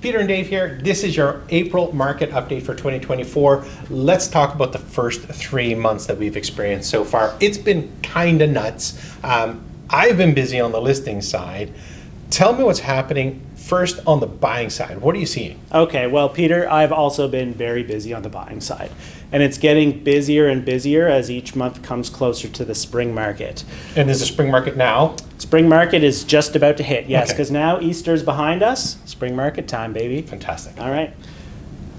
Peter and Dave here. This is your April market update for 2024. Let's talk about the first 3 months that we've experienced so far. It's been kind of nuts. I've been busy on the listing side. Tell me what's happening first on the buying side. What are you seeing? Okay, well, Peter, I've also been very busy on the buying side. And it's getting busier and busier as each month comes closer to the spring market. And is the spring market now? Spring market is just about to hit, yes, Okay. because now Easter's behind us. Spring market time, baby. Fantastic. All right.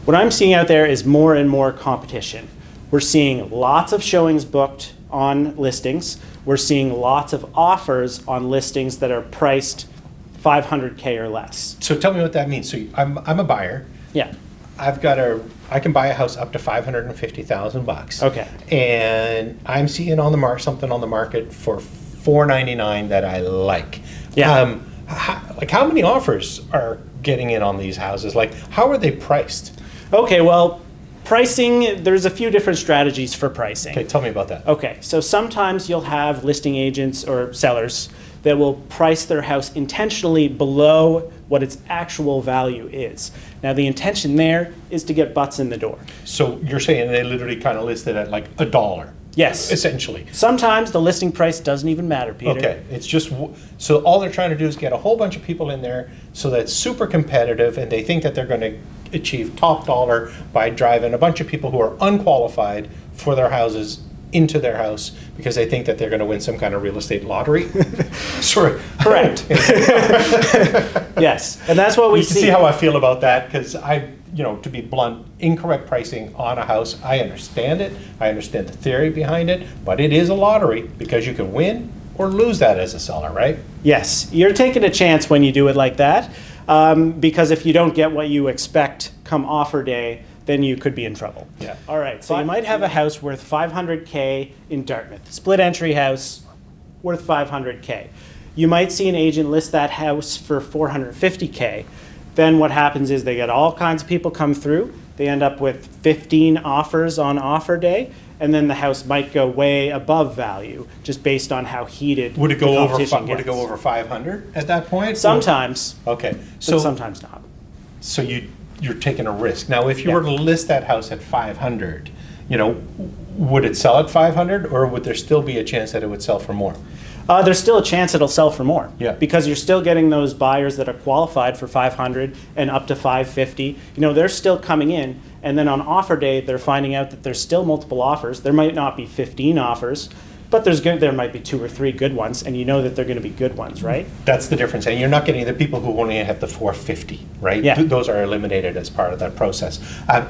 What I'm seeing out there is more and more competition. We're seeing lots of showings booked on listings. We're seeing lots of offers on listings that are priced $500K or less. So tell me what that means. So I'm a buyer. Yeah. I can buy a house up to $550,000. Okay. And I'm seeing something on the market for $499 that I like. Yeah. How many offers are getting in on these houses? Like, how are they priced? Okay, well, pricing, there's a few different strategies for pricing. Okay, tell me about that. Okay, so sometimes you'll have listing agents or sellers that will price their house intentionally below what its actual value is. Now, the intention there is to get butts in the door. So you're saying they literally kind of listed at like $1? Yes. Essentially. Sometimes the listing price doesn't even matter, Peter. Okay, it's just, so all they're trying to do is get a whole bunch of people in there so that it's super competitive and they think that they're going to achieve top dollar by driving a bunch of people who are unqualified for their houses into their house because they think that they're going to win some kind of real estate lottery. Sorry. Correct. Yes, and that's what we You can see how I feel about that because to be blunt, incorrect pricing on a house, I understand it. I understand the theory behind it, but it is a lottery because you can win or lose that as a seller, right? Yes, you're taking a chance when you do it like that because if you don't get what you expect come offer day, then you could be in trouble. Yeah. All right, so you might have a house worth $500K in Dartmouth, split entry house worth $500K. You might see an agent list that house for $450K. Then what happens is they get all kinds of people come through. They end up with 15 offers on offer day, and then the house might go way above value just based on how heated Would it go the over? competition Would it go gets. over 500 at that point? Sometimes, Okay. but sometimes not. So you're taking a risk. Now, if you Yeah. were to list that house at 500, would it sell at 500, or would there still be a chance that it would sell for more? There's still a chance it'll sell for more. Yeah. Because you're still getting those buyers that are qualified for 500 and up to 550. They're still coming in, and then on offer day, they're finding out that there's still multiple offers. There might not be 15 offers, but there might be 2 or 3 good ones, and you know that they're going to be good ones, right? That's the difference. And you're not getting the people who only have the 450, right? Yeah. Those are eliminated as part of that process.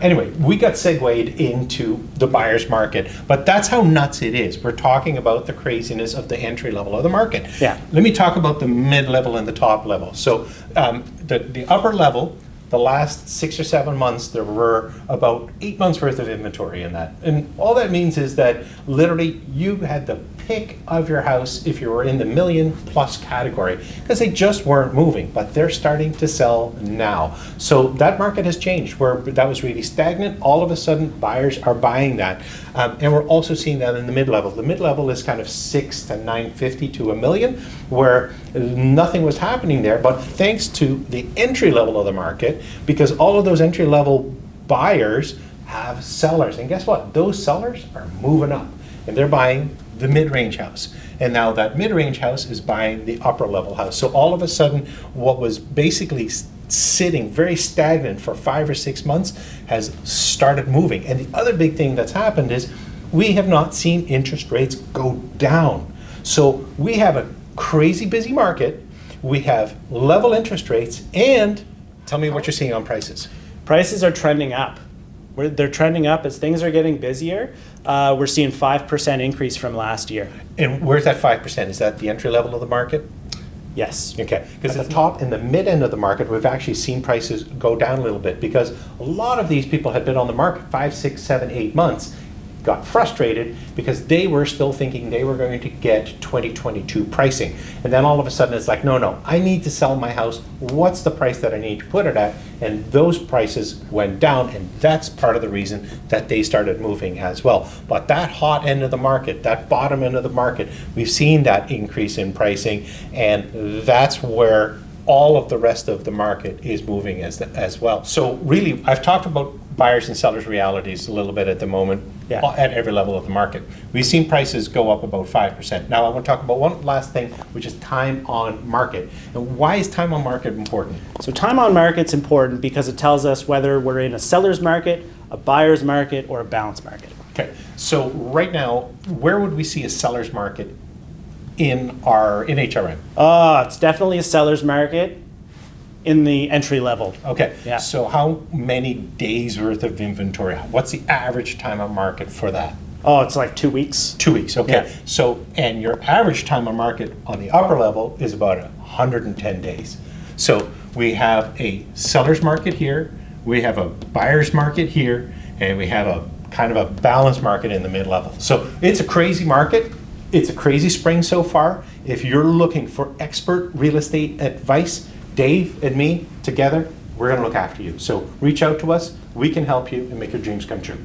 Anyway, we got segued into the buyer's market, but that's how nuts it is. We're talking about the craziness of the entry level of the market. Yeah. Let me talk about the mid-level and the top level. So the upper level, the last 6 or 7 months, there were about 8 months worth of inventory in that. And all that means is that literally you had the pick of your house if you were in the million plus category because they just weren't moving, but they're starting to sell now. So that market has changed where that was really stagnant. All of a sudden buyers are buying that. And we're also seeing that in the mid-level. The mid-level is kind of 6 to 950 to a million where nothing was happening there, but thanks to the entry level of the market, because all of those entry level buyers have sellers. And guess what? Those sellers are moving up and they're buying the mid-range house. And now that mid-range house is buying the upper level house. So all of a sudden, what was basically sitting very stagnant for 5 or 6 months has started moving. And the other big thing that's happened is we have not seen interest rates go down. So we have a crazy busy market. We have level interest rates, and tell me what you're seeing on prices. Prices are trending up. They're trending up as things are getting busier. We're seeing 5% increase from last year. And where's that 5%? Is that the entry level of the market? Yes. Okay, because the top and the mid end of the market, we've actually seen prices go down a little bit because a lot of these people had been on the market 5, 6, 7, 8 months, got frustrated because they were still thinking they were going to get 2022 pricing. And then all of a sudden it's like, no, I need to sell my house. What's the price that I need to put it at? And those prices went down, and that's part of the reason that they started moving as well. But that hot end of the market, that bottom end of the market, we've seen that increase in pricing, and that's where all of the rest of the market is moving as well. So really, I've talked about buyers and sellers realities a little bit at the moment, Yeah. at every level of the market. We've seen prices go up about 5%. Now I want to talk about one last thing, which is time on market. And why is time on market important? So time on market's important because it tells us whether we're in a seller's market, a buyer's market, or a balanced market. Okay, so right now, where would we see a seller's market in HRM? It's definitely a seller's market in the entry level. Okay, Yeah. so how many days worth of inventory? What's the average time on market for that? Oh, it's like 2 weeks. 2 weeks, okay. Yeah. So, and your average time on market on the upper level is about 110 days. So we have a seller's market here, we have a buyer's market here, and we have a kind of a balanced market in the mid-level. So it's a crazy market. It's a crazy spring so far. If you're looking for expert real estate advice, Dave and me together, we're going to look after you. So reach out to us. We can help you and make your dreams come true.